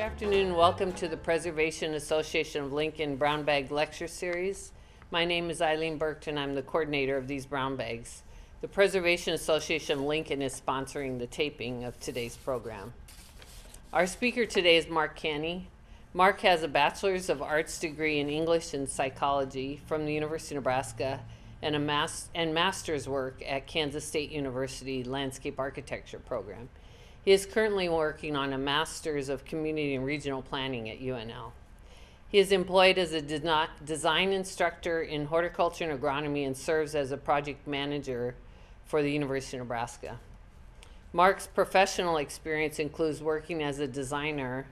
afternoon and welcome to the Preservation Association of Lincoln Brown Bag Lecture Series. My name is Eileen Burke and I'm the coordinator of these brown bags. The Preservation Association of Lincoln is sponsoring the taping of today's program. Our speaker today is Mark Canney. Mark has a Bachelor's of Arts degree in English and Psychology from the University of Nebraska and a master's work at Kansas State University Landscape Architecture program. He is currently working on a Master's of Community and Regional Planning at UNL. He is employed as a design instructor in horticulture and agronomy and serves as a project manager for the University of Nebraska. Mark's professional experience includes working as a designer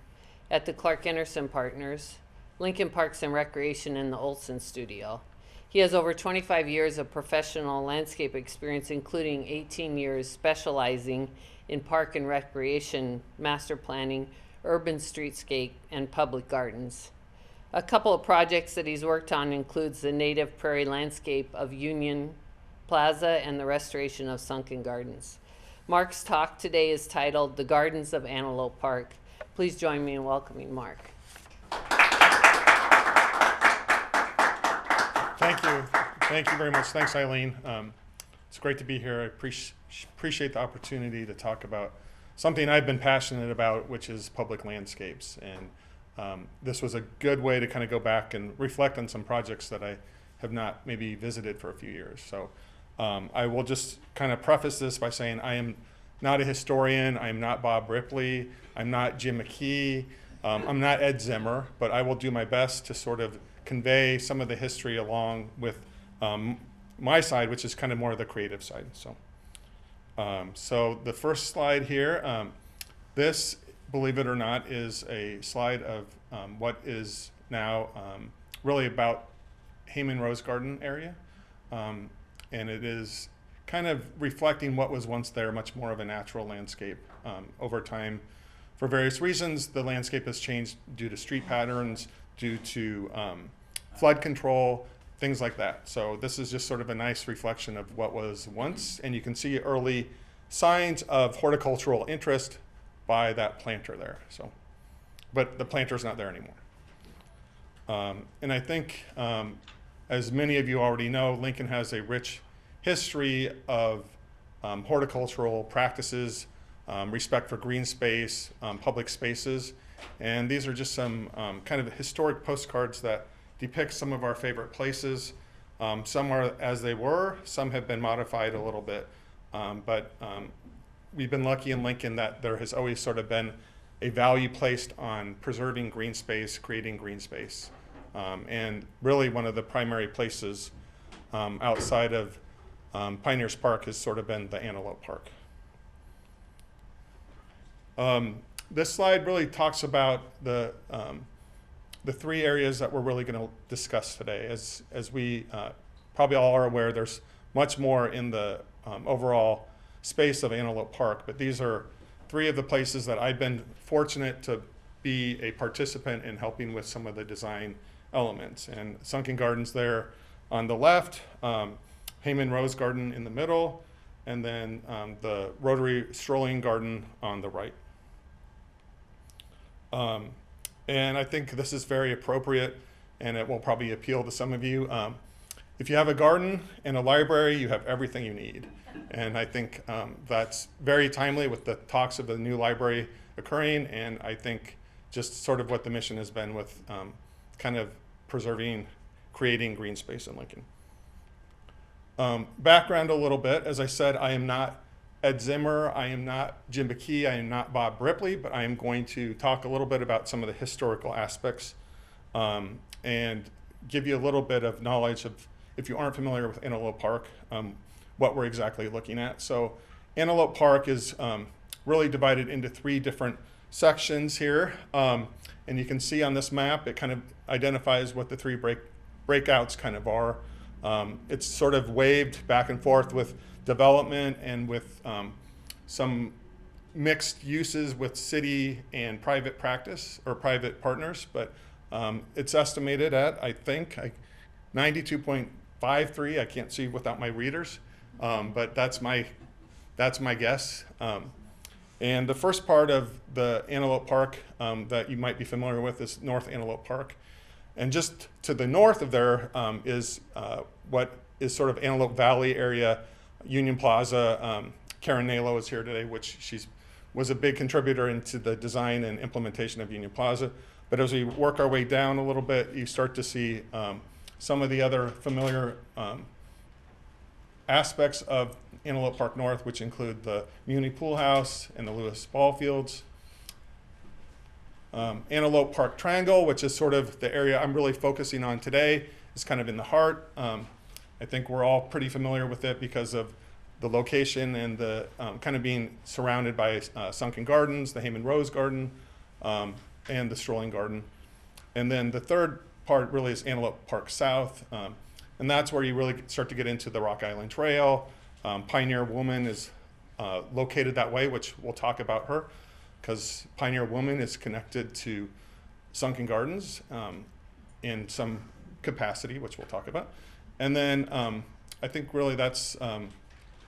at the Clark Anderson Partners, Lincoln Parks and Recreation, and the Olson Studio. He has over 25 years of professional landscape experience, including 18 years specializing in park and recreation, master planning, urban streetscape, and public gardens. A couple of projects that he's worked on includes the native prairie landscape of Union Plaza and the restoration of Sunken Gardens. Mark's talk today is titled The Gardens of Antelope Park. Please join me in welcoming Mark. Thank you. Thank you very much. Thanks, Eileen. It's great to be here. I appreciate the opportunity to talk about something I've been passionate about, which is public landscapes. And this was a good way to kind of go back and reflect on some projects that I have not maybe visited for a few years. So I will just kind of preface this by saying I am not a historian. I am not Bob Ripley. I'm not Jim McKee. I'm not Ed Zimmer, but I will do my best to sort of convey some of the history along with my side, which is kind of more of the creative side. So the first slide here, this, believe it or not, is a slide of what is now really about Heyman Rose Garden area. And it is kind of reflecting what was once there, much more of a natural landscape. Over time, for various reasons, the landscape has changed due to street patterns, due to flood control, things like that. So this is just sort of a nice reflection of what was once, and you can see early signs of horticultural interest by that planter there. So, but the planter's not there anymore. And I think, as many of you already know, Lincoln has a rich history of horticultural practices, respect for green space, public spaces, and these are just some kind of historic postcards that depict some of our favorite places. Some are as they were, some have been modified a little bit, but we've been lucky in Lincoln that there has always sort of been a value placed on preserving green space, creating green space, and really one of the primary places outside of Pioneers Park has sort of been the Antelope Park. This slide really talks about the three areas that we're really going to discuss today. As we probably all are aware, there's much more in the overall space of Antelope Park, but these are three of the places that I've been fortunate to be a participant in helping with some of the design elements. And Sunken Gardens there on the left, Heyman Rose Garden in the middle, and then the Rotary Strolling Garden on the right. And I think this is very appropriate, and it will probably appeal to some of you. If you have a garden and a library, you have everything you need. And I think that's very timely with the talks of the new library occurring, and I think just sort of what the mission has been with kind of preserving, creating green space in Lincoln. Background a little bit, as I said, I am not Ed Zimmer, I am not Jim McKee, I am not Bob Ripley, but I am going to talk a little bit about some of the historical aspects and give you a little bit of knowledge of, if you aren't familiar with Antelope Park, what we're exactly looking at. So Antelope Park is really divided into three different sections here. And you can see on this map, it kind of identifies what the three breakouts kind of are. It's sort of waved back and forth with development and with some mixed uses with city and private practice or private partners, but it's estimated at, I think, 92.53. I can't see without my readers, but that's my guess. And the first part of the Antelope Park that you might be familiar with is North Antelope Park. And just to the north of there is what is sort of Antelope Valley area, Union Plaza. Karen Nalo is here today, which was a big contributor into the design and implementation of Union Plaza. But as we work our way down a little bit, you start to see some of the other familiar aspects of Antelope Park North, which include the Muni Pool House and the Lewis Ball Fields. Antelope Park Triangle, which is sort of the area I'm really focusing on today, is kind of in the heart. I think we're all pretty familiar with it because of the location and the kind of being surrounded by Sunken Gardens, the Heyman Rose Garden, and the Strolling Garden. And then the third part really is Antelope Park South, and that's where you really start to get into the Rock Island Trail. Pioneer Woman is located that way, which we'll talk about her, because Pioneer Woman is connected to Sunken Gardens in some capacity, which we'll talk about. And then I think really that's,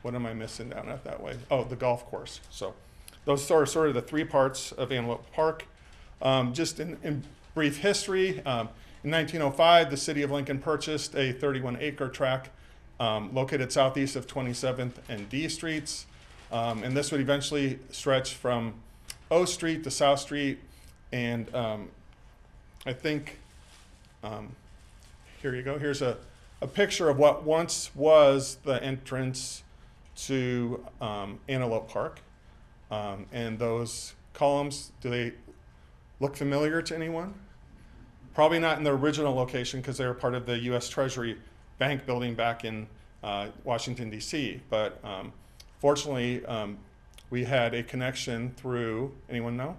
what am I missing down at that way? Oh, the golf course. So those are sort of the three parts of Antelope Park. Just in brief history, in 1905, the city of Lincoln purchased a 31-acre tract located southeast of 27th and D Streets. And this would eventually stretch from O Street to South Street. And I think, here you go. Here's a picture of what once was the entrance to Antelope Park. And those columns, do they look familiar to anyone? Probably not in the original location because they were part of the U.S. Treasury Bank building back in Washington, D.C. But fortunately, we had a connection through, anyone know?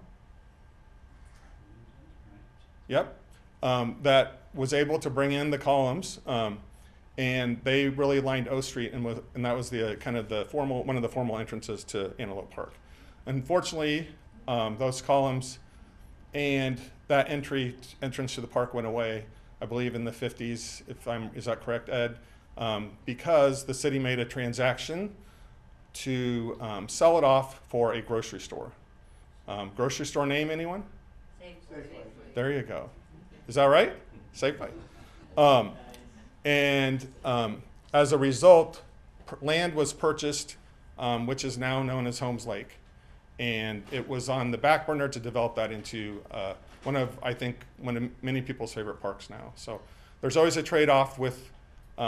Yep. That was able to bring in the columns, and they really lined O Street, and that was the kind of the formal, one of the formal entrances to Antelope Park. Unfortunately, those columns and that entrance to the park went away, I believe in the 50s, is that correct, Ed? Because the city made a transaction to sell it off for a grocery store. Grocery store name, anyone? Safeway. There you go. Is that right? Safeway. And as a result, land was purchased, which is now known as Holmes Lake. And it was on the back burner to develop that into one of many people's favorite parks now. So there's always a trade-off with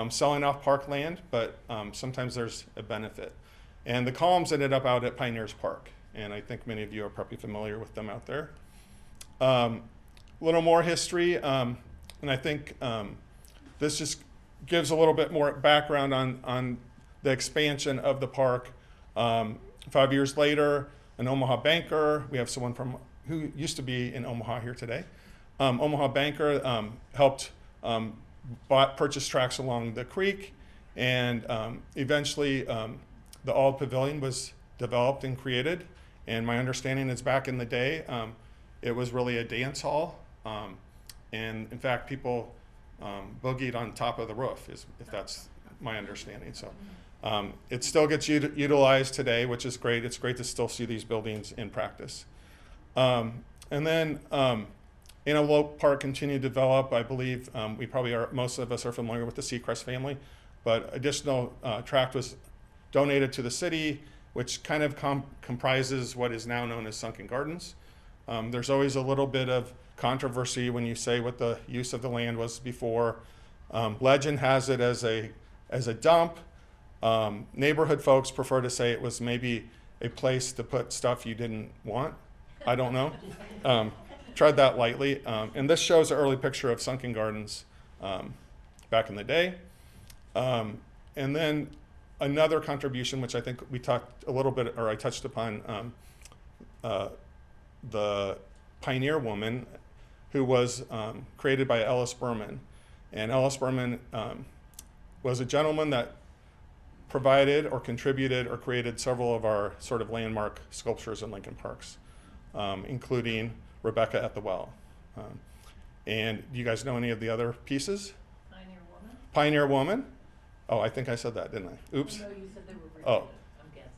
selling off park land, but sometimes there's a benefit. And the columns ended up out at Pioneers Park, and I think many of you are probably familiar with them out there. A little more history, and I think this just gives a little bit more background on the expansion of the park. 5 years later, an Omaha banker, we have someone who used to be in Omaha here today. Omaha banker helped purchase tracts along the creek, and eventually the Auld Pavilion was developed and created. And my understanding is back in the day, it was really a dance hall. And in fact, people boogied on top of the roof, if that's my understanding. So it still gets utilized today, which is great. It's great to still see these buildings in practice. And then Antelope Park continued to develop. I believe we probably are, most of us are familiar with the Seacrest family, but additional tract was donated to the city, which kind of comprises what is now known as Sunken Gardens. There's always a little bit of controversy when you say what the use of the land was before. Legend has it as a dump. Neighborhood folks prefer to say it was maybe a place to put stuff you didn't want. I don't know. Tread that lightly. And this shows an early picture of Sunken Gardens back in the day. And then another contribution, which I think we talked a little bit, or I touched upon, the Pioneer Woman, who was created by Ellis Berman. And Ellis Berman was a gentleman that provided or contributed or created several of our sort of landmark sculptures in Lincoln Parks, including Rebecca at the Well. And do you guys know any of the other pieces? Pioneer Woman? Pioneer Woman. Oh, I think I said that, didn't I? Oops. No, you said they were related. Oh. I'm guessing.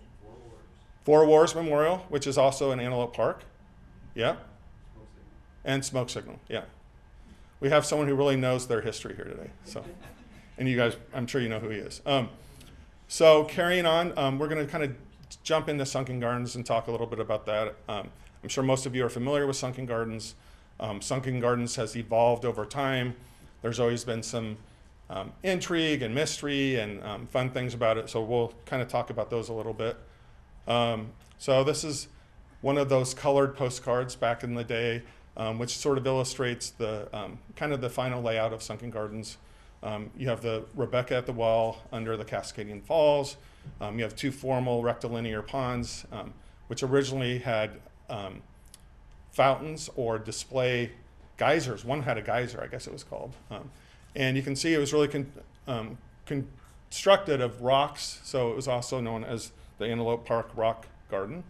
Four Wars Memorial, which is also in Antelope Park. Yeah. And Smoke Signal, yeah. We have someone who really knows their history here today. So, and you guys, I'm sure you know who he is. So carrying on, we're going to kind of jump into Sunken Gardens and talk a little bit about that. I'm sure most of you are familiar with Sunken Gardens. Sunken Gardens has evolved over time. There's always been some intrigue and mystery and fun things about it. So we'll kind of talk about those a little bit. So this is one of those colored postcards back in the day, which sort of illustrates the kind of the final layout of Sunken Gardens. You have the Rebecca at the well under the Cascading Falls. You have two formal rectilinear ponds, which originally had fountains or display geysers. One had a geyser, I guess it was called. And you can see it was really constructed of rocks, so it was also known as the Antelope Park Rock Garden.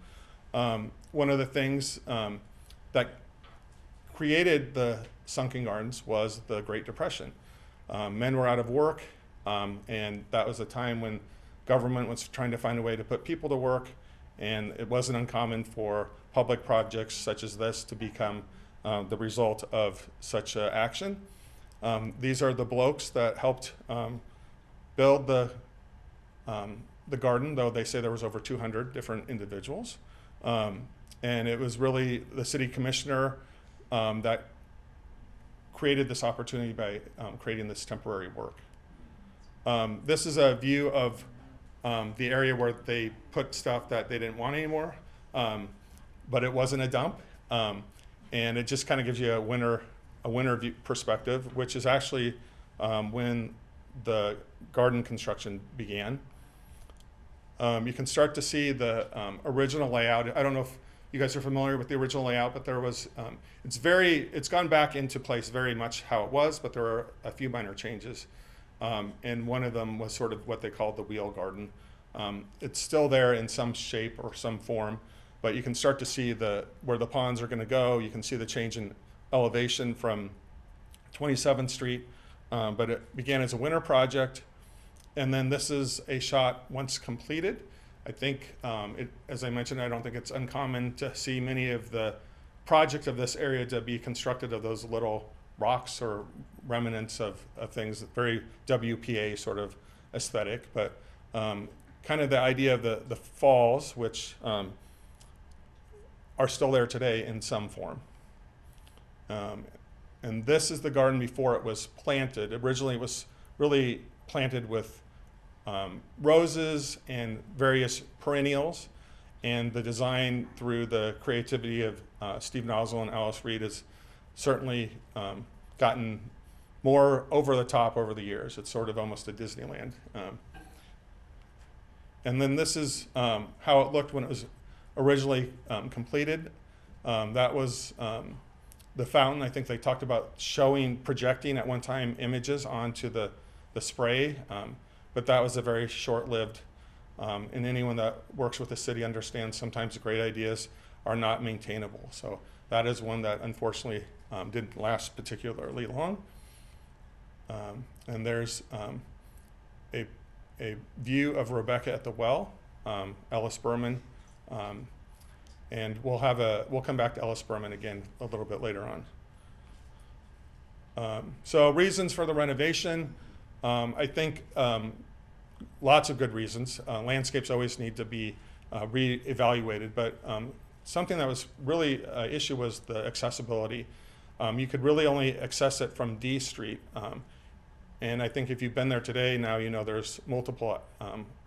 One of the things that created the Sunken Gardens was the Great Depression. Men were out of work, and that was a time when government was trying to find a way to put people to work, and it wasn't uncommon for public projects such as this to become the result of such action. These are the blokes that helped build the garden, though they say there was over 200 different individuals. And it was really the city commissioner that created this opportunity by creating this temporary work. This is a view of the area where they put stuff that they didn't want anymore, but it wasn't a dump. And it just kind of gives you a winter view perspective, which is actually when the garden construction began. You can start to see the original layout. I don't know if you guys are familiar with the original layout, but there was, it's gone back into place very much how it was, but there are a few minor changes. And one of them was sort of what they called the wheel garden. It's still there in some shape or some form, but you can start to see where the ponds are going to go. You can see the change in elevation from 27th Street, but it began as a winter project. And then this is a shot once completed. I think, as I mentioned, I don't think it's uncommon to see many of the projects of this area to be constructed of those little rocks or remnants of things, very WPA sort of aesthetic, but kind of the idea of the falls, which are still there today in some form. And this is the garden before it was planted. Originally it was really planted with roses and various perennials, and the design through the creativity of Steve Nozzle and Alice Reed has certainly gotten more over the top over the years. It's sort of almost a Disneyland. And then this is how it looked when it was originally completed. That was the fountain. I think they talked about projecting at one time images onto the spray, but that was a very short-lived, and anyone that works with the city understands sometimes great ideas are not maintainable. So that is one that unfortunately didn't last particularly long. And there's a view of Rebecca at the well, Ellis Berman, and we'll come back to Ellis Berman again a little bit later on. So reasons for the renovation, I think lots of good reasons. Landscapes always need to be re-evaluated, but something that was really an issue was the accessibility. You could really only access it from D Street. And I think if you've been there today, now you know there's multiple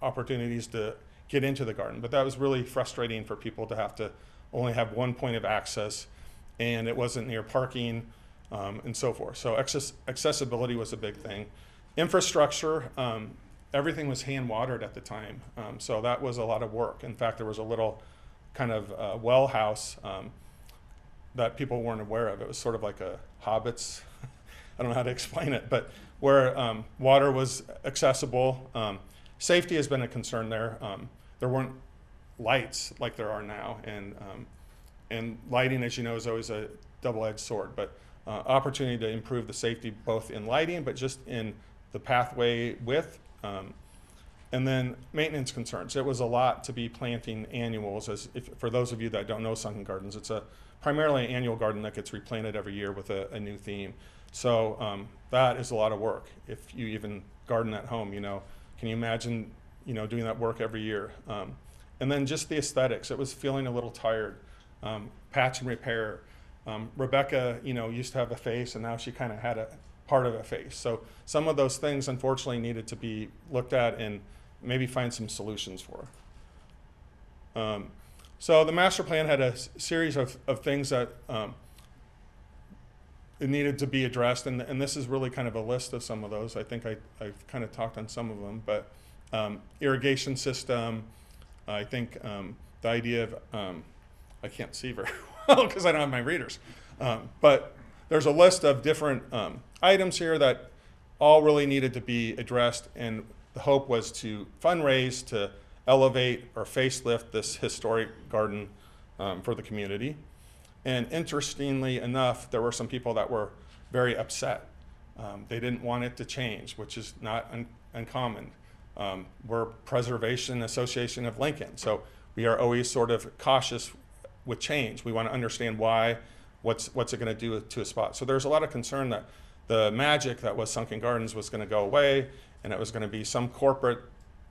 opportunities to get into the garden. But that was really frustrating for people to have to only have one point of access, and it wasn't near parking and so forth. So accessibility was a big thing. Infrastructure, everything was hand watered at the time. So that was a lot of work. In fact, there was a little kind of well house that people weren't aware of. It was sort of like a Hobbit's, I don't know how to explain it, but where water was accessible. Safety has been a concern there. There weren't lights like there are now, and lighting, as you know, is always a double-edged sword, but opportunity to improve the safety both in lighting, but just in the pathway width. And then maintenance concerns. It was a lot to be planting annuals. For those of you that don't know Sunken Gardens, it's a primarily an annual garden that gets replanted every year with a new theme. So that is a lot of work. If you even garden at home, can you imagine, doing that work every year? And then just the aesthetics. It was feeling a little tired. Patch and repair. Rebecca, used to have a face, and now she kind of had a part of a face. So some of those things, unfortunately, needed to be looked at and maybe find some solutions for. So the master plan had a series of things that it needed to be addressed, and this is really kind of a list of some of those. I think I've kind of talked on some of them, but irrigation system, I think the idea of, I can't see very well because I don't have my readers, but there's a list of different items here that all really needed to be addressed, and the hope was to fundraise to elevate or facelift this historic garden for the community. And interestingly enough, there were some people that were very upset. They didn't want it to change, which is not uncommon. We're Preservation Association of Lincoln, so we are always sort of cautious with change. We want to understand why, what's it going to do to a spot. So there's a lot of concern that the magic that was Sunken Gardens was going to go away, and it was going to be some corporate,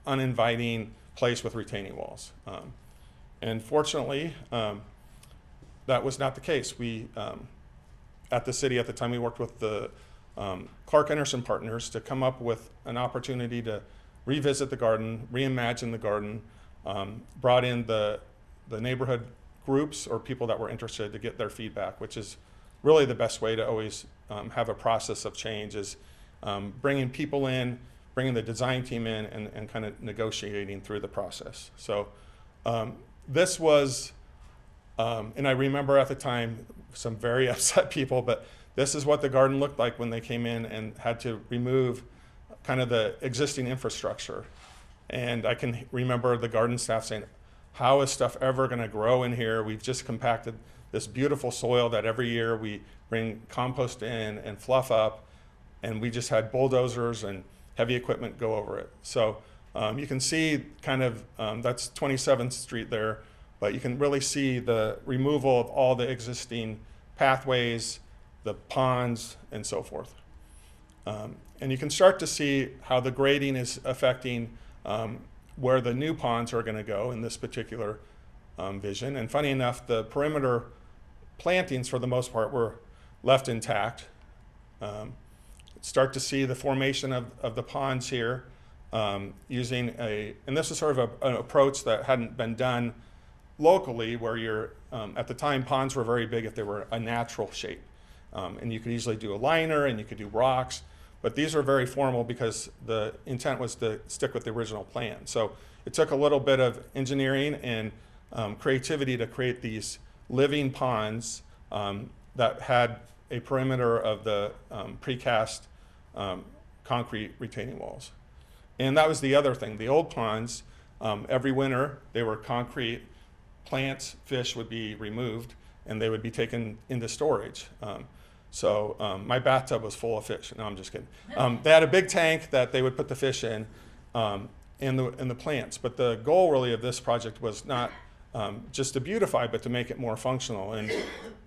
uninviting place with retaining walls. And fortunately, that was not the case. We, at the city at the time, we worked with the Clark Anderson partners to come up with an opportunity to revisit the garden, reimagine the garden, brought in the neighborhood groups or people that were interested to get their feedback, which is really the best way to always have a process of change, is bringing people in, bringing the design team in, and kind of negotiating through the process. So this was, and I remember at the time some very upset people, but this is what the garden looked like when they came in and had to remove kind of the existing infrastructure. And I can remember the garden staff saying, how is stuff ever going to grow in here? We've just compacted this beautiful soil that every year we bring compost in and fluff up, and we just had bulldozers and heavy equipment go over it. So you can see kind of, that's 27th Street there, but you can really see the removal of all the existing pathways, the ponds, and so forth. And you can start to see how the grading is affecting where the new ponds are going to go in this particular vision. And funny enough, the perimeter plantings for the most part were left intact. Start to see the formation of the ponds here using and this is sort of an approach that hadn't been done locally, where you're, at the time, ponds were very big if they were a natural shape. And you could easily do a liner and you could do rocks, but these are very formal because the intent was to stick with the original plan. So it took a little bit of engineering and creativity to create these living ponds that had a perimeter of the precast concrete retaining walls. And that was the other thing. The old ponds, every winter, they were concrete. Plants, fish would be removed, and they would be taken into storage. So my bathtub was full of fish. No, I'm just kidding. They had a big tank that they would put the fish in, and the plants. But the goal really of this project was not just to beautify, but to make it more functional. And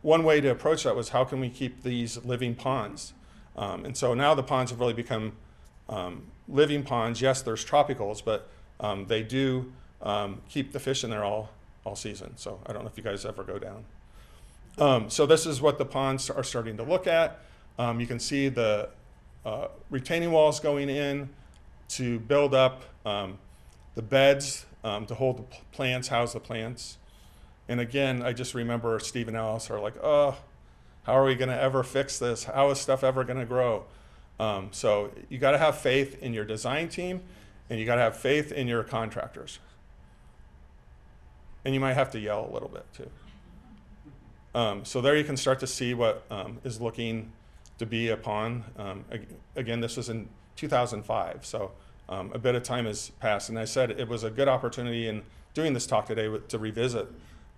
one way to approach that was, how can we keep these living ponds? And so now the ponds have really become living ponds. Yes, there's tropicals, but they do keep the fish in there all season. So I don't know if you guys ever go down. So this is what the ponds are starting to look at. You can see the retaining walls going in to build up the beds to hold the plants, house the plants. And again, I just remember Steve and Alice are like, oh, how are we going to ever fix this? How is stuff ever going to grow? So you got to have faith in your design team, and you got to have faith in your contractors. And you might have to yell a little bit too. So there you can start to see what is looking to be a pond. Again, this was in 2005, so a bit of time has passed. And I said it was a good opportunity in doing this talk today to revisit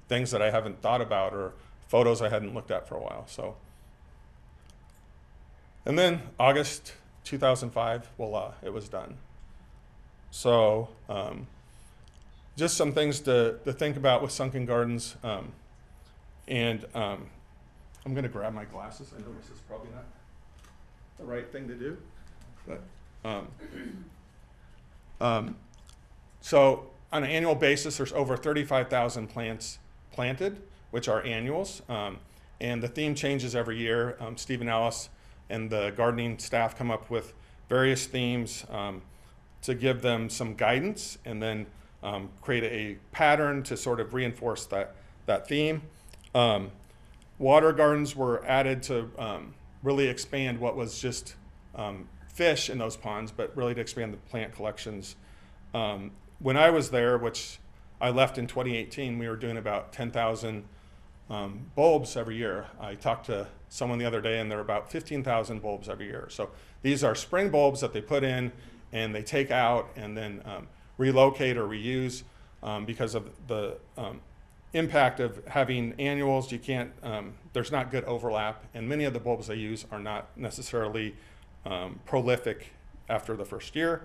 things that I haven't thought about, or photos I hadn't looked at for a while. So, and then August 2005, voila, it was done. So just some things to think about with Sunken Gardens. I'm going to grab my glasses. I know this is probably not the right thing to do. But, so on an annual basis, there's over 35,000 plants planted, which are annuals. And the theme changes every year. Steve and Alice and the gardening staff come up with various themes to give them some guidance and then create a pattern to sort of reinforce that theme. Water gardens were added to really expand what was just fish in those ponds, but really to expand the plant collections. When I was there, which I left in 2018, we were doing about 10,000 bulbs every year. I talked to someone the other day, and there are about 15,000 bulbs every year. So these are spring bulbs that they put in and they take out and then relocate or reuse because of the impact of having annuals. You can't, there's not good overlap, and many of the bulbs they use are not necessarily prolific after the first year.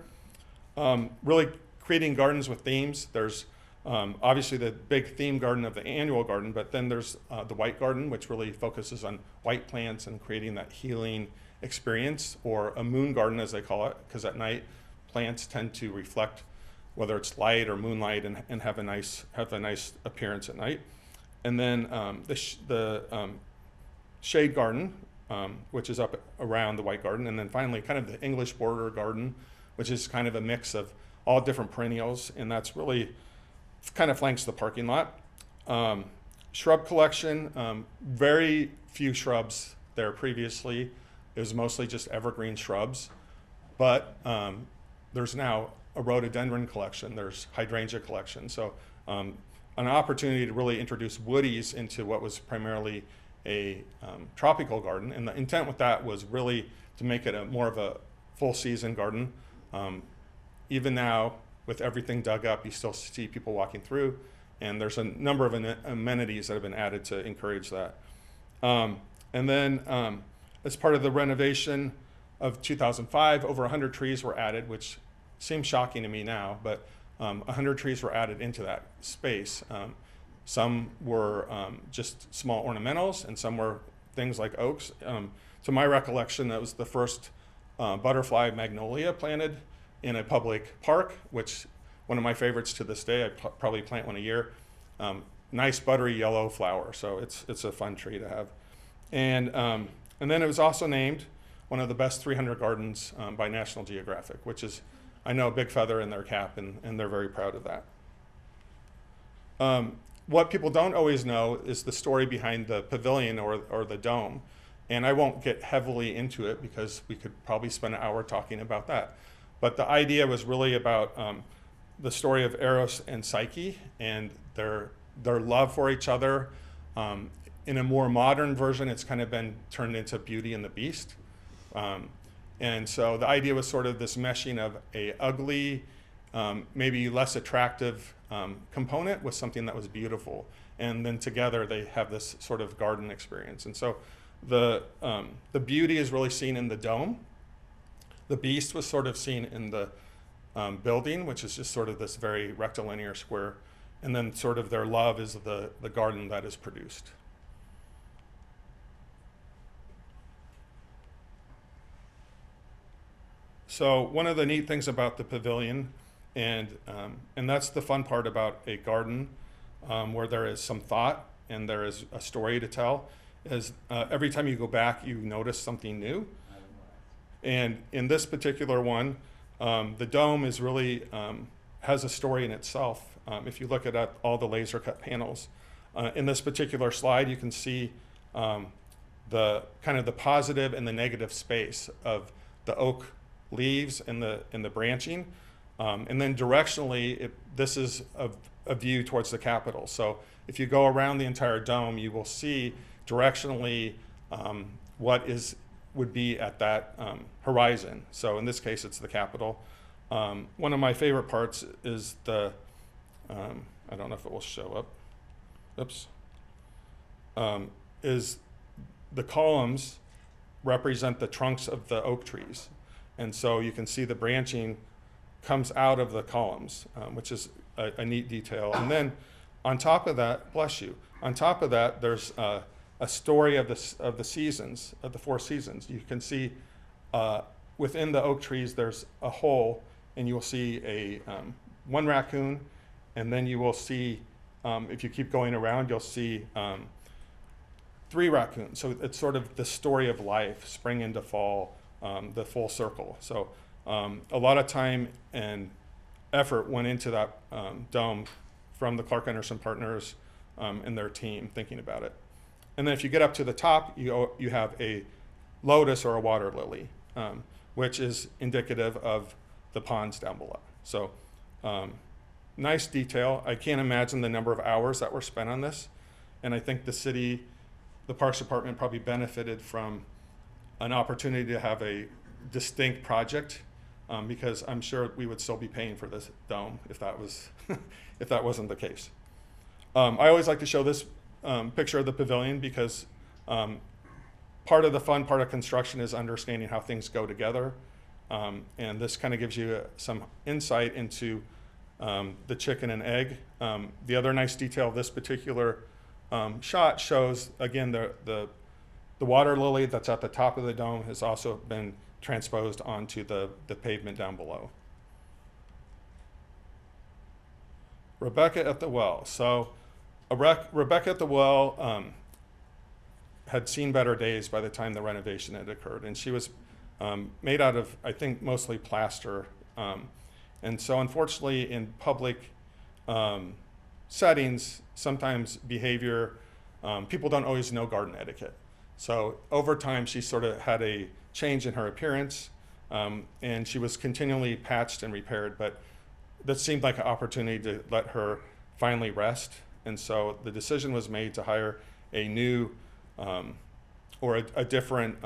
Really creating gardens with themes. There's obviously the big theme garden of the annual garden, but then there's the white garden, which really focuses on white plants and creating that healing experience, or a moon garden as they call it, because at night plants tend to reflect whether it's light or moonlight and have a nice appearance at night. And then the shade garden, which is up around the white garden. And then finally kind of the English border garden, which is kind of a mix of all different perennials, and that's really kind of flanks the parking lot. Shrub collection, very few shrubs there previously. It was mostly just evergreen shrubs, but there's now a rhododendron collection, there's hydrangea collection. So an opportunity to really introduce woodies into what was primarily a tropical garden. And the intent with that was really to make it more of a full season garden. Even now, with everything dug up, you still see people walking through, and there's a number of amenities that have been added to encourage that. And then as part of the renovation of 2005, over 100 trees were added, which seems shocking to me now, but 100 trees were added into that space. Some were just small ornamentals, and some were things like oaks. To my recollection, that was the first butterfly magnolia planted in a public park, which one of my favorites to this day. I probably plant one a year. Nice buttery yellow flower, so it's a fun tree to have. And then it was also named one of the best 300 gardens by National Geographic, which is, I know, a big feather in their cap, and they're very proud of that. What people don't always know is the story behind the pavilion or the dome. And I won't get heavily into it because we could probably spend an hour talking about that. But the idea was really about the story of Eros and Psyche and their love for each other. In a more modern version, it's kind of been turned into Beauty and the Beast. And so the idea was sort of this meshing of a ugly, maybe less attractive component with something that was beautiful. And then together they have this sort of garden experience. And so the beauty is really seen in the dome. The beast was sort of seen in the building, which is just sort of this very rectilinear square. And then sort of their love is the garden that is produced. So one of the neat things about the pavilion, and that's the fun part about a garden where there is some thought and there is a story to tell, is every time you go back, you notice something new. And in this particular one, the dome is really has a story in itself. If you look at all the laser cut panels, in this particular slide, you can see the kind of the positive and the negative space of the oak leaves and the branching, and then directionally, this is a view towards the Capitol. So if you go around the entire dome, you will see directionally what would be at that horizon. So in this case, it's the Capitol. One of my favorite parts is I don't know if it will show up. Oops. Is the columns represent the trunks of the oak trees. And so you can see the branching comes out of the columns, which is a neat detail. And then on top of that, bless you, on top of that, there's a story of the seasons, of the 4 seasons. You can see within the oak trees, there's a hole, and you will see one raccoon, and then you will see, if you keep going around, you'll see 3 raccoons. So it's sort of the story of life, spring into fall, the full circle. So a lot of time and effort went into that dome from the Clark Anderson partners and their team thinking about it. And then if you get up to the top, you have a lotus or a water lily, which is indicative of the ponds down below. So nice detail. I can't imagine the number of hours that were spent on this. And I think the city, the Parks Department probably benefited from an opportunity to have a distinct project, because I'm sure we would still be paying for this dome if that was if that wasn't the case. I always like to show this picture of the pavilion because part of the fun part of construction is understanding how things go together, and this kind of gives you some insight into the chicken and egg. The other nice detail of this particular shot shows, again, the water lily that's at the top of the dome has also been transposed onto the pavement down below. Rebecca at the well. So Rebecca at the well had seen better days by the time the renovation had occurred, and she was made out of, I think, mostly plaster. And so unfortunately in public settings, sometimes behavior, people don't always know garden etiquette. So over time, she sort of had a change in her appearance, and she was continually patched and repaired, but that seemed like an opportunity to let her finally rest. And so the decision was made to hire a new or a different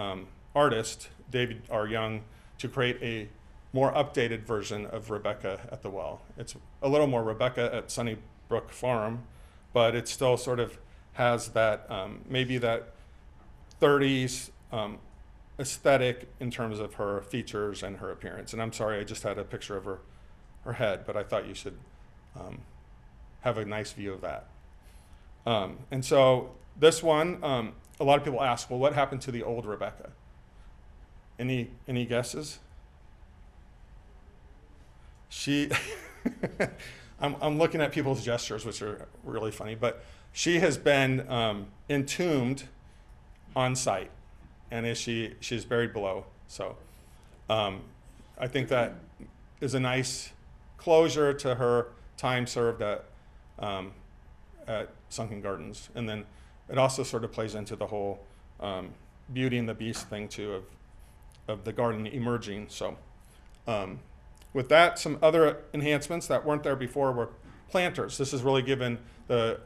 artist, David R. Young, to create a more updated version of Rebecca at the well. It's a little more Rebecca at Sunnybrook Farm, but it still sort of has that, maybe that 30s aesthetic in terms of her features and her appearance. And I'm sorry, I just had a picture of her head, but I thought you should have a nice view of that. And so this one, a lot of people ask, well, what happened to the old Rebecca? Any guesses? She, I'm looking at people's gestures, which are really funny, but she has been entombed on site, and she's buried below. So I think that is a nice closure to her time served at Sunken Gardens. And then it also sort of plays into the whole Beauty and the Beast thing too, of the garden emerging. So with that, some other enhancements that weren't there before were planters. This has really given the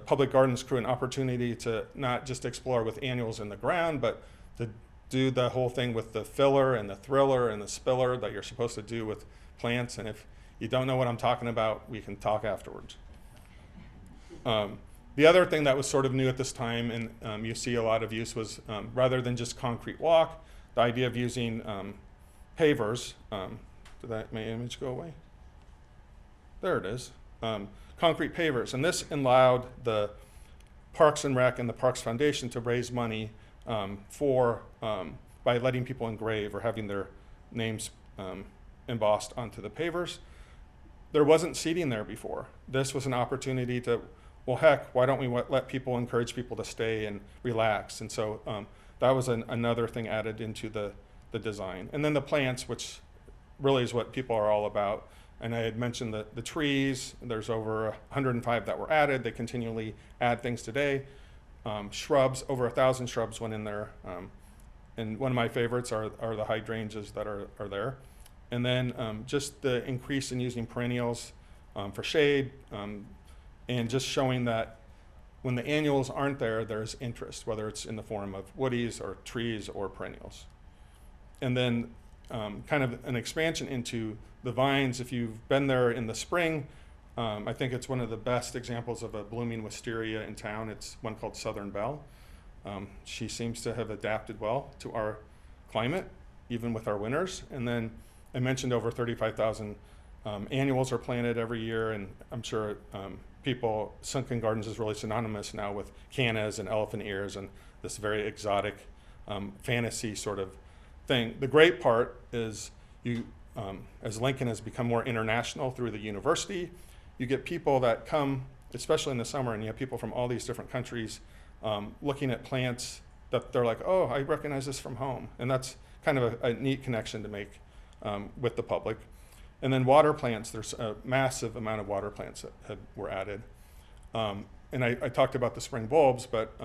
public gardens crew an opportunity to not just explore with annuals in the ground, but to do the whole thing with the filler and the thriller and the spiller that you're supposed to do with plants. And if you don't know what I'm talking about, we can talk afterwards. The other thing that was sort of new at this time, and you see a lot of use, was rather than just concrete walk, the idea of using pavers. Did my image go away? There it is. Concrete pavers. And this allowed the Parks and Rec and the Parks Foundation to raise money by letting people engrave or having their names embossed onto the pavers. There wasn't seating there before. This was an opportunity to, well, heck, why don't we let people, encourage people to stay and relax? And so that was another thing added into the design. And then the plants, which really is what people are all about. And I had mentioned the trees. There's over 105 that were added. They continually add things today. Shrubs, over 1,000 shrubs went in there. And one of my favorites are the hydrangeas that are there. And then just the increase in using perennials for shade, and just showing that when the annuals aren't there, there's interest, whether it's in the form of woodies or trees or perennials. And then kind of an expansion into the vines. If you've been there in the spring, I think it's one of the best examples of a blooming wisteria in town. It's one called Southern Belle. She seems to have adapted well to our climate, even with our winters. And then I mentioned over 35,000 annuals are planted every year, and I'm sure Sunken Gardens is really synonymous now with cannas and elephant ears and this very exotic fantasy sort of thing. The great part is as Lincoln has become more international through the university, you get people that come, especially in the summer, and you have people from all these different countries looking at plants that they're like, oh, I recognize this from home. And that's kind of a neat connection to make with the public. And then water plants, there's a massive amount of water plants that were added. And I talked about the spring bulbs, but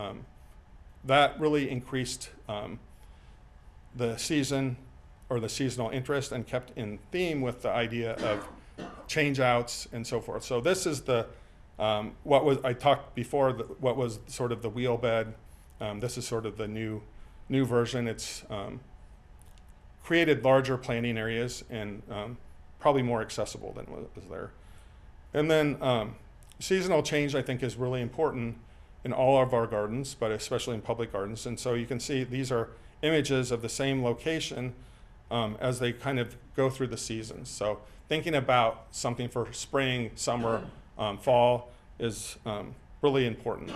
that really increased the season or the seasonal interest and kept in theme with the idea of change outs and so forth. So this is the, I talked before, what was sort of the wheel bed. This is sort of the new version. It's created larger planting areas and probably more accessible than what was there. And then seasonal change, I think, is really important in all of our gardens, but especially in public gardens. And so you can see these are images of the same location as they kind of go through the seasons. So thinking about something for spring, summer, fall is really important.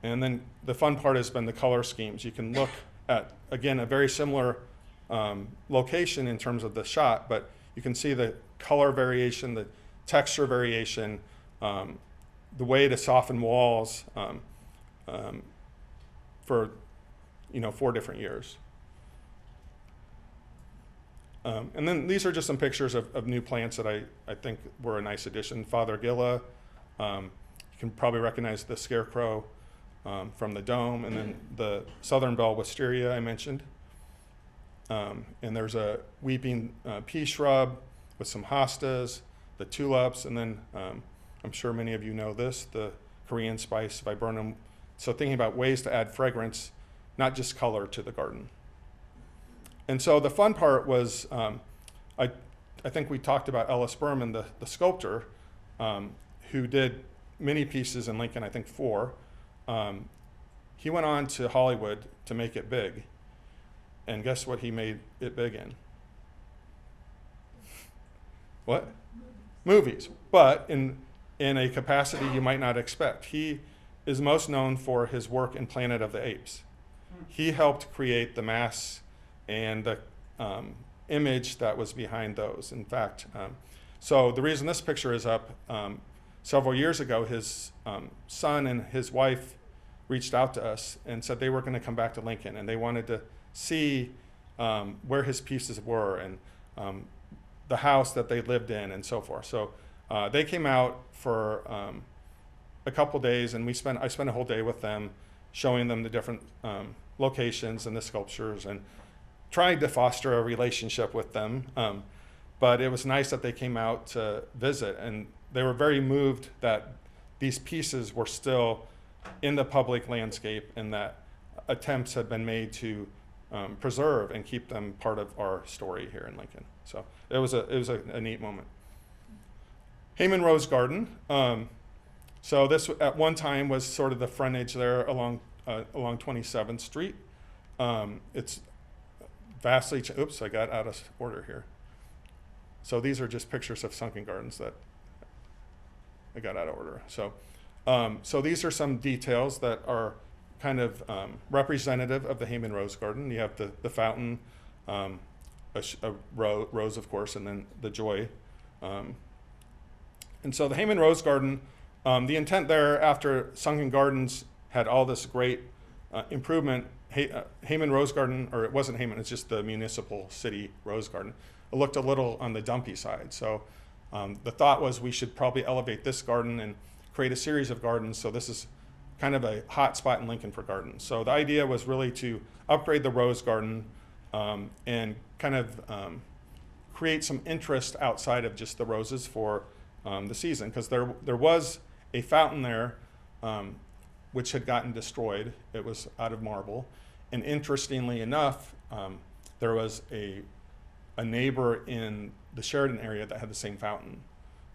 And then the fun part has been the color schemes. You can look at, again, a very similar location in terms of the shot, but you can see the color variation, the texture variation, the way to soften walls for 4 different years. And then these are just some pictures of new plants that I think were a nice addition. Fothergilla, you can probably recognize the scarecrow from the dome, and then the southern bell wisteria I mentioned. And there's a weeping pea shrub with some hostas, the tulips, and then I'm sure many of you know this, the Korean spice viburnum. So thinking about ways to add fragrance, not just color, to the garden. And so the fun part was, I think we talked about Ellis Berman, the sculptor, who did many pieces in Lincoln, I think 4. He went on to Hollywood to make it big. And guess what he made it big in? What? Movies. But in a capacity you might not expect. He is most known for his work in Planet of the Apes. He helped create the masks and the image that was behind those. In fact, so the reason this picture is up, several years ago, his son and his wife reached out to us and said they were going to come back to Lincoln, and they wanted to see where his pieces were and the house that they lived in and so forth. So they came out for a couple days, and I spent a whole day with them, showing them the different locations and the sculptures and trying to foster a relationship with them. But it was nice that they came out to visit, and they were very moved that these pieces were still in the public landscape and that attempts had been made to preserve and keep them part of our story here in Lincoln. So it was a neat moment. Heyman Rose Garden. So this at one time was sort of the frontage there along 27th Street. It's vastly, oops, I got out of order here. So these are just pictures of Sunken Gardens that I got out of order. So these are some details that are kind of representative of the Heyman Rose Garden. You have the fountain, a rose, of course, and then the joy. And so the Heyman Rose Garden, the intent there after Sunken Gardens had all this great improvement, Heyman Rose Garden, or it wasn't Heyman, it's just the municipal city Rose Garden. It looked a little on the dumpy side. So the thought was we should probably elevate this garden and create a series of gardens. So this is kind of a hot spot in Lincoln for gardens. So the idea was really to upgrade the Rose Garden and kind of create some interest outside of just the roses for the season, because there was a fountain there which had gotten destroyed. It was out of marble, and interestingly enough, there was a neighbor in the Sheridan area that had the same fountain.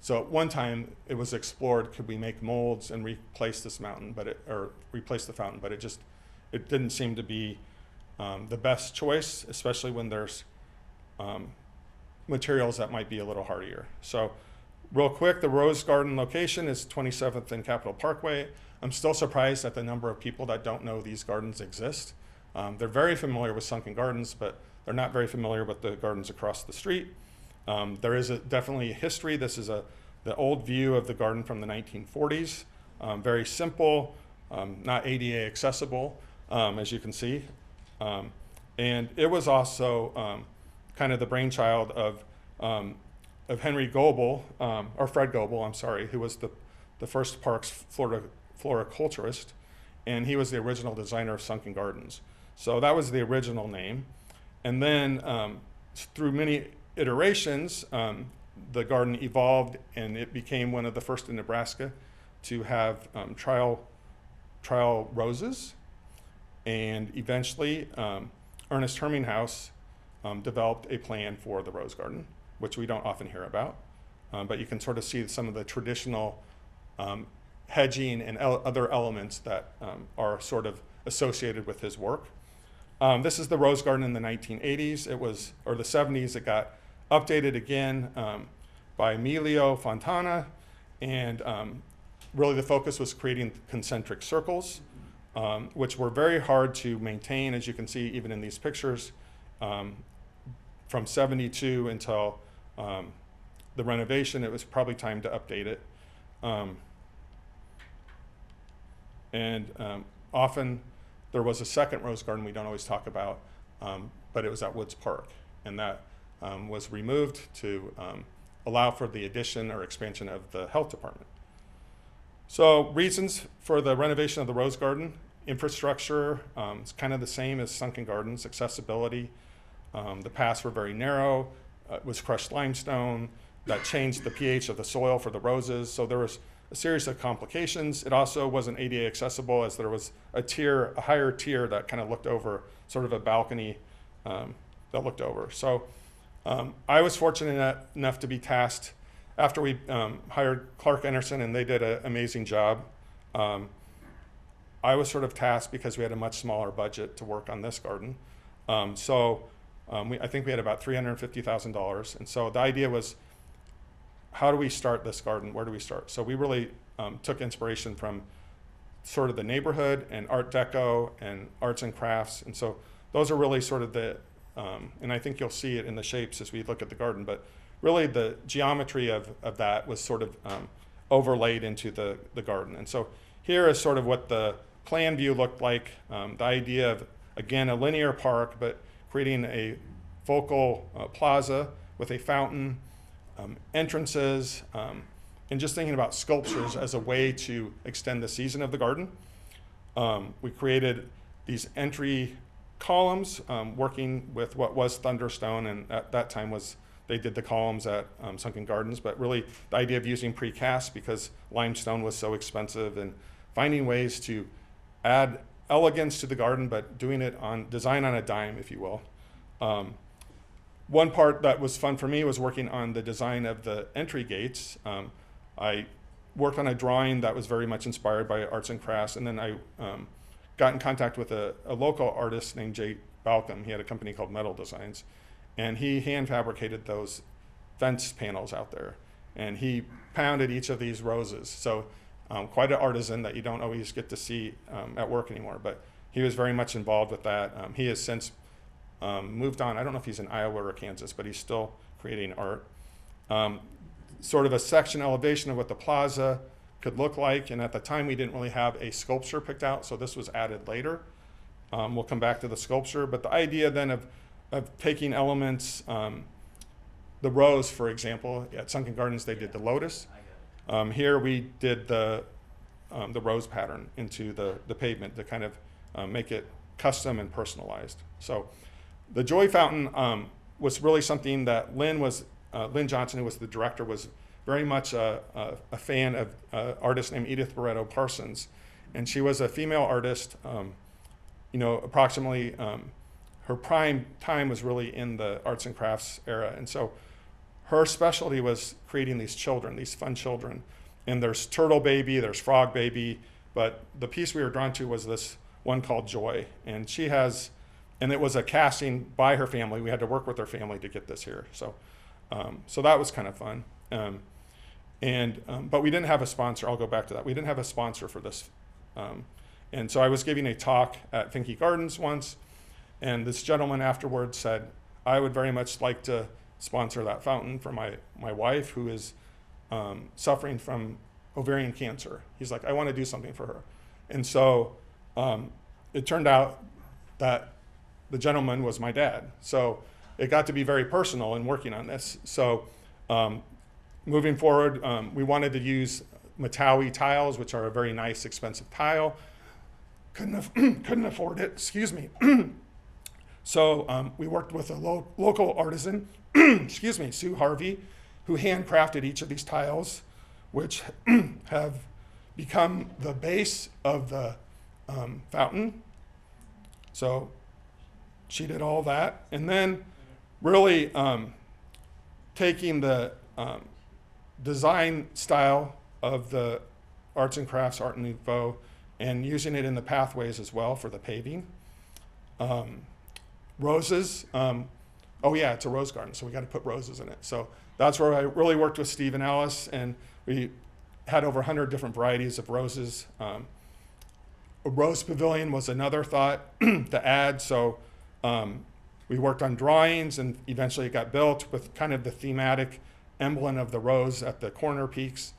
So at one time it was explored, could we make molds and replace this mountain, or replace the fountain, but it didn't seem to be the best choice, especially when there's materials that might be a little hardier. So real quick, the Rose Garden location is 27th and Capitol Parkway. I'm still surprised at the number of people that don't know these gardens exist. They're very familiar with Sunken Gardens, but they're not very familiar with the gardens across the street. There is definitely a history. This is the old view of the garden from the 1940s. Very simple, not ADA accessible, as you can see. And it was also kind of the brainchild of Henry Goebel, or Fred Goebel, I'm sorry, who was the first park's floriculturist, and he was the original designer of Sunken Gardens. So that was the original name. And then through many iterations, the garden evolved and it became one of the first in Nebraska to have trial roses. And eventually, Ernest Herminghaus developed a plan for the rose garden, which we don't often hear about. But you can sort of see some of the traditional hedging and other elements that are sort of associated with his work. This is the rose garden in the 1980s. Or the 70s, it got updated again by Emilio Fontana. And really the focus was creating concentric circles, which were very hard to maintain, as you can see even in these pictures, from 72 until the renovation. It was probably time to update it. Often there was a second rose garden we don't always talk about, but it was at Woods Park, and that was removed to allow for the addition or expansion of the health department. So reasons for the renovation of the rose garden: infrastructure, it's kind of the same as Sunken Gardens. Accessibility, the paths were very narrow, it was crushed limestone that changed the pH of the soil for the roses, so there was a series of complications. It also wasn't ADA accessible, as there was a higher tier that kind of looked over, sort of a balcony that looked over. So I was fortunate enough to be tasked, after we hired Clark Anderson and they did an amazing job. I was sort of tasked because we had a much smaller budget to work on this garden. I think we had about $350,000. And so the idea was, how do we start this garden? Where do we start? So we really took inspiration from sort of the neighborhood and Art Deco and arts and crafts. And so those are really sort of and I think you'll see it in the shapes as we look at the garden, but really the geometry of that was sort of overlaid into the garden. And so here is sort of what the plan view looked like. The idea of, again, a linear park, but creating a focal plaza with a fountain, entrances, and just thinking about sculptures as a way to extend the season of the garden. We created these entry columns, working with what was Thunderstone, and at that time they did the columns at Sunken Gardens, but really the idea of using precast because limestone was so expensive, and finding ways to add elegance to the garden, but doing it on design on a dime, if you will. One part that was fun for me was working on the design of the entry gates. I worked on a drawing that was very much inspired by arts and crafts, and then I got in contact with a local artist named Jay Balcom. He had a company called Metal Designs, and he hand fabricated those fence panels out there, and he pounded each of these roses. So quite an artisan that you don't always get to see at work anymore, but he was very much involved with that. He has since moved on. I don't know if he's in Iowa or Kansas, but he's still creating art. Sort of a section elevation of what the plaza could look like, and at the time we didn't really have a sculpture picked out, so this was added later. We'll come back to the sculpture, but the idea then of taking elements, the rose, for example, at Sunken Gardens they did the lotus. Here we did the rose pattern into the pavement to kind of make it custom and personalized. So the Joy Fountain was really something that Lynn Johnson, who was the director, was very much a fan of an artist named Edith Barreto Parsons. And she was a female artist, approximately her prime time was really in the arts and crafts era. And so her specialty was creating these children, these fun children. And there's Turtle Baby, there's Frog Baby, but the piece we were drawn to was this one called Joy. And and it was a casting by her family. We had to work with her family to get this here. So So that was kind of fun. But we didn't have a sponsor. I'll go back to that. We didn't have a sponsor for this. And so I was giving a talk at Sunken Gardens once, and this gentleman afterwards said, I would very much like to sponsor that fountain for my wife, who is suffering from ovarian cancer. He's like, I want to do something for her. And so it turned out that the gentleman was my dad. So it got to be very personal in working on this. So moving forward, we wanted to use Matawi tiles, which are a very nice, expensive tile. Couldn't afford it, excuse me. So we worked with a local artisan, excuse me, Sue Harvey, who handcrafted each of these tiles, which have become the base of the fountain. So she did all that. And then really taking the design style of the arts and crafts, Art Nouveau, and using it in the pathways as well for the paving. Roses, oh yeah, it's a rose garden, so we got to put roses in it. So that's where I really worked with Steve and Alice, and we had over 100 different varieties of roses. A rose pavilion was another thought to add, so we worked on drawings, and eventually it got built with kind of the thematic emblem of the rose at the corner peaks.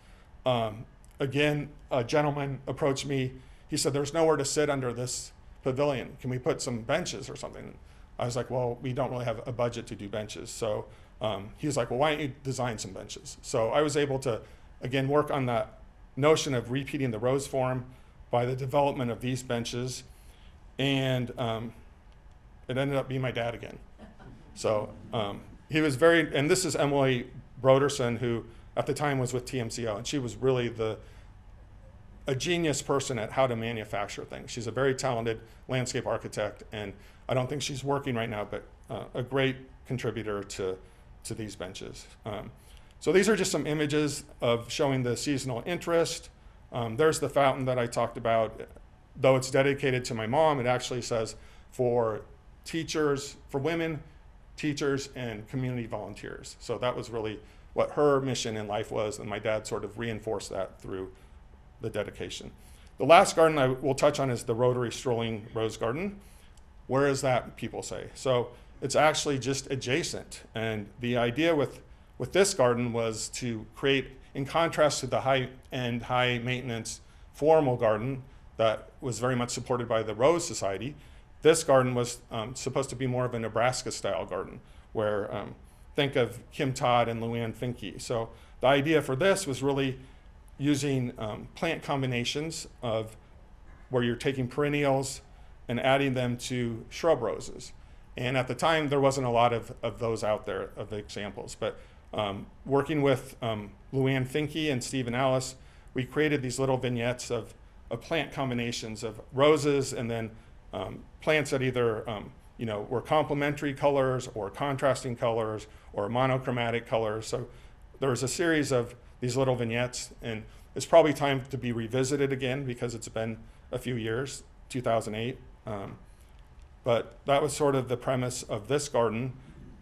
Again, a gentleman approached me. He said, there's nowhere to sit under this pavilion. Can we put some benches or something? I was like, well, we don't really have a budget to do benches. So he was like, well, why don't you design some benches? So I was able to, again, work on that notion of repeating the rose form by the development of these benches. And it ended up being my dad again. So he was very, and this is Emily Broderson, who at the time was with TMCO, and she was really a genius person at how to manufacture things. She's a very talented landscape architect, and I don't think she's working right now, but a great contributor to these benches. So these are just some images of showing the seasonal interest. There's the fountain that I talked about. Though it's dedicated to my mom, it actually says for teachers, for women, teachers, and community volunteers. So that was really what her mission in life was, and my dad sort of reinforced that through the dedication. The last garden I will touch on is the Rotary Strolling Rose Garden. Where is that, people say? So it's actually just adjacent. And the idea with this garden was to create, in contrast to the high-end, high-maintenance formal garden that was very much supported by the Rose Society, this garden was supposed to be more of a Nebraska-style garden, where think of Kim Todd and Luann Finke. So the idea for this was really using plant combinations of where you're taking perennials and adding them to shrub roses. And at the time, there wasn't a lot of those out there, of the examples. But working with Luann Finke and Steve and Alice, we created these little vignettes of plant combinations of roses and then plants that either were complementary colors or contrasting colors or monochromatic colors. So there was a series of these little vignettes, and it's probably time to be revisited again because it's been a few years, 2008. But that was sort of the premise of this garden.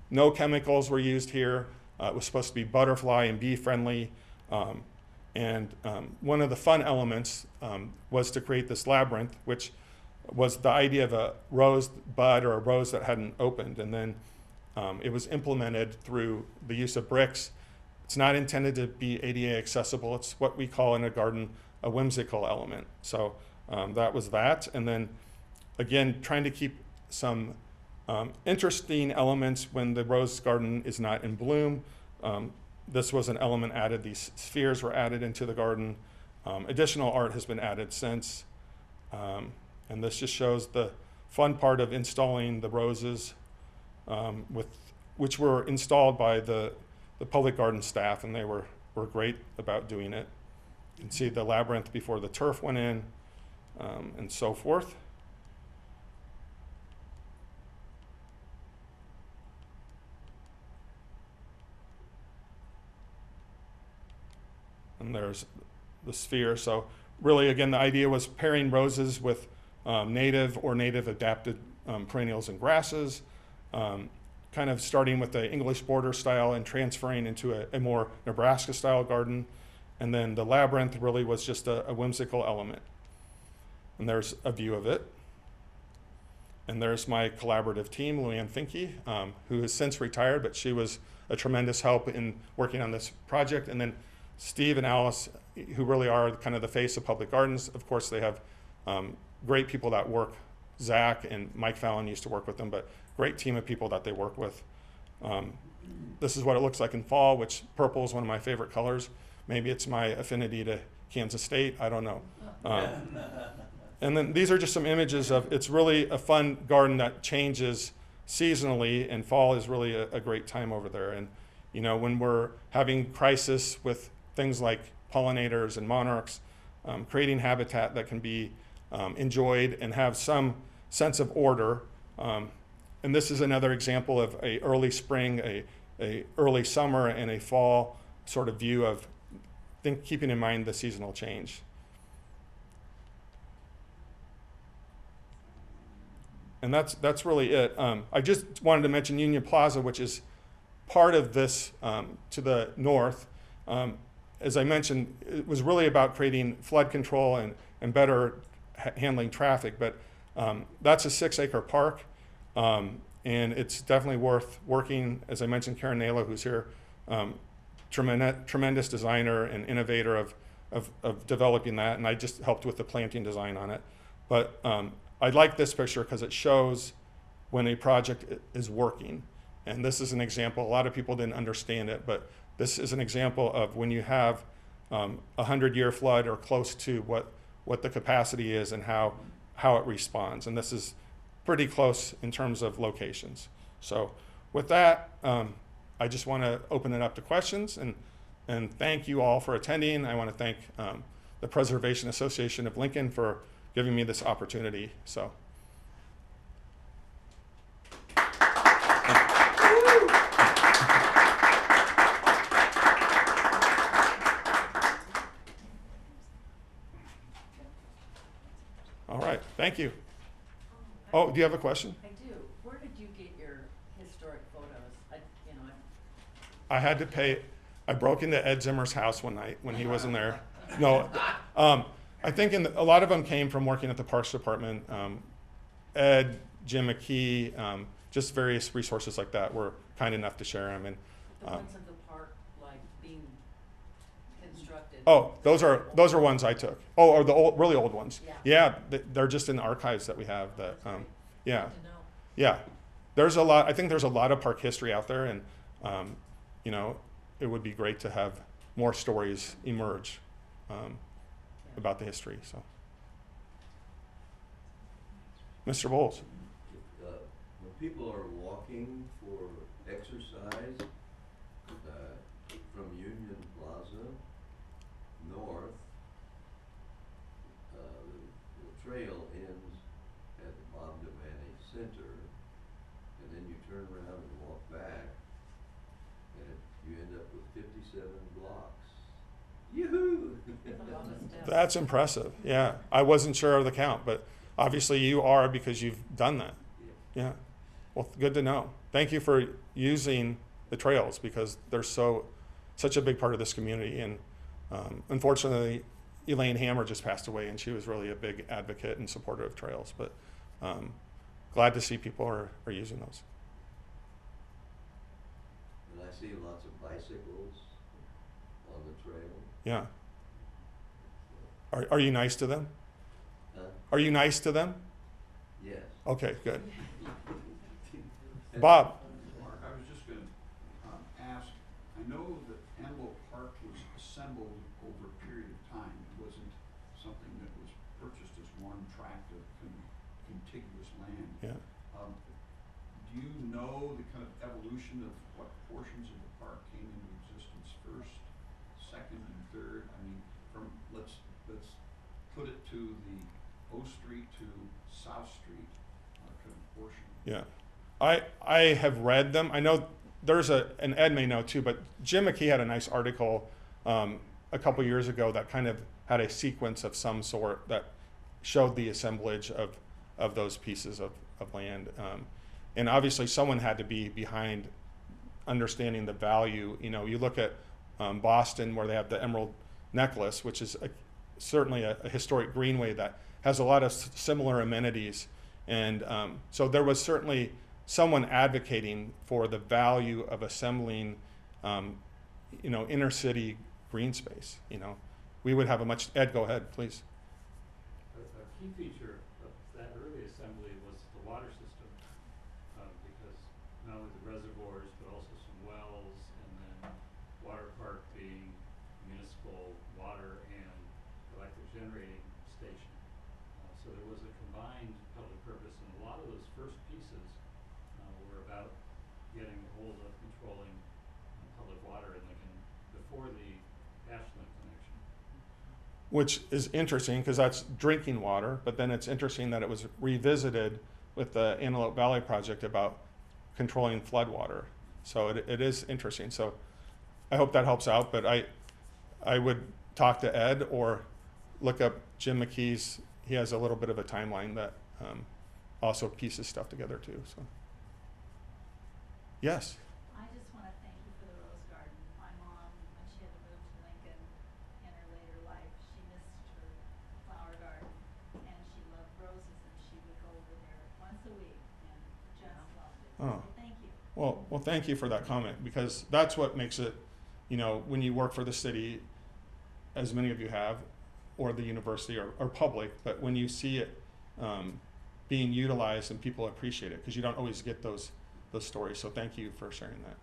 No chemicals were used here. It was supposed to be butterfly and bee friendly. And one of the fun elements was to create this labyrinth, which was the idea of a rose bud or a rose that hadn't opened. And then it was implemented through the use of bricks. It's not intended to be ADA accessible. It's what we call in a garden a whimsical element. So that was that. And then again, trying to keep some interesting elements when the rose garden is not in bloom. This was an element added. These spheres were added into the garden. Additional art has been added since. And this just shows the fun part of installing the roses, which were installed by the public garden staff, and they were great about doing it. You can see the labyrinth before the turf went in, and so forth. And there's the sphere. So really, again, the idea was pairing roses with native or native adapted perennials and grasses. kind of starting with the English border style and transferring into a more Nebraska style garden. And then the labyrinth really was just a whimsical element. And there's a view of it. And there's my collaborative team, Luann Finke, who has since retired, but she was a tremendous help in working on this project. And then Steve and Alice, who really are kind of the face of public gardens. Of course, they have great people that work. Zach and Mike Fallon used to work with them, but great team of people that they work with. This is what it looks like in fall, which purple is one of my favorite colors. Maybe it's my affinity to Kansas State, I don't know. And then these are just some images of, it's really a fun garden that changes seasonally, and fall is really a great time over there. And you know, when we're having crisis with things like pollinators and monarchs, creating habitat that can be enjoyed and have some sense of order. And this is another example of a early spring, a early summer, and a fall sort of view of keeping in mind the seasonal change. And that's really it. I just wanted to mention Union Plaza, which is part of this to the north. As I mentioned, it was really about creating flood control and better handling traffic, but that's a 6-acre park, and it's definitely worth working. As I mentioned, Karen Naylor, who's here, tremendous designer and innovator of developing that, and I just helped with the planting design on it. But I like this picture because it shows when a project is working. And this is an example. A lot of people didn't understand it, but this is an example of when you have a 100-year flood or close to what the capacity is and how it responds. And this is pretty close in terms of locations. So with that, I just want to open it up to questions and thank you all for attending. I want to thank the Preservation Association of Lincoln for giving me this opportunity. So. All right, thank you. Oh, do you have a question? I do. Where did you get your historic photos? I had to pay. I broke into Ed Zimmer's house one night when he wasn't there. No, I think a lot of them came from working at the Parks Department. Ed, Jim McKee, just various resources like that were kind enough to share them. And The ones of the park, like being constructed. oh, those are ones I took. Oh, or the really old ones. Yeah. Yeah, they're just in the archives that we have. That yeah, Good to know. yeah. There's a lot. I think there's a lot of park history out there, and you know, it would be great to have more stories emerge about the history. So, Mr. Bowles. When people are walking for exercise from Union Plaza north, the trail ends at the Bob Devaney Center, and then you turn around and walk back, and you end up with 57 blocks. Yoo-hoo! That's impressive. Yeah, I wasn't sure of the count, but obviously you are because you've done that. Yeah. Well, good to know. Thank you for using the trails because they're such a big part of this community. And unfortunately, Elaine Hammer just passed away, and she was really a big advocate and supporter of trails. But glad to see people are using those. And I see lots of bicycles on the trail. Yeah. Are you nice to them? Huh? Are you nice to them? Yes. Okay, good. Bob. Mark, I was just going to ask, I know that Antelope Park was assembled over a period of time. It wasn't something that was purchased as one tract of contiguous land. Yeah. Do you know the kind of evolution of what portions of the park came into existence first, second, and third? I mean, from let's put it to the O Street to South Street kind of portion. Yeah. I have read them. I know there's and Ed may know too, but Jim McKee had a nice article a couple years ago that kind of had a sequence of some sort that showed the assemblage of those pieces of land. And obviously someone had to be behind understanding the value. You know, you look at Boston, where they have the Emerald Necklace, which is certainly a historic greenway that has a lot of similar amenities. And so there was certainly someone advocating for the value of assembling, you know, inner city green space. You know, we would have a much, Ed, go ahead, please. A key feature of that early assembly was the water system, because not only the reservoirs, but also some wells, and then Water Park being municipal water and electric generating station. So there was a combined public purpose, and a lot of those first pieces were about getting a hold of controlling public water in Lincoln before the Ashland connection. Which is interesting because that's drinking water, but then it's interesting that it was revisited with the Antelope Valley project about controlling floodwater. So it is interesting. So I hope that helps out, but I would talk to Ed or look up Jim McKee's. He has a little bit of a timeline that also pieces stuff together too. So yes. I just want to thank you for the rose garden. My mom, when she had to move to Lincoln in her later life, she missed her flower garden, and she loved roses, and she would go over there once a week and just loved it. Oh. So thank you. Well, thank you for that comment, because that's what makes it, you know, when you work for the city, as many of you have, or the university or public, but when you see it being utilized and people appreciate it, because you don't always get those stories. So thank you for sharing that.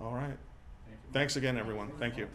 All right. Thank you. Thanks again, everyone. Thank you.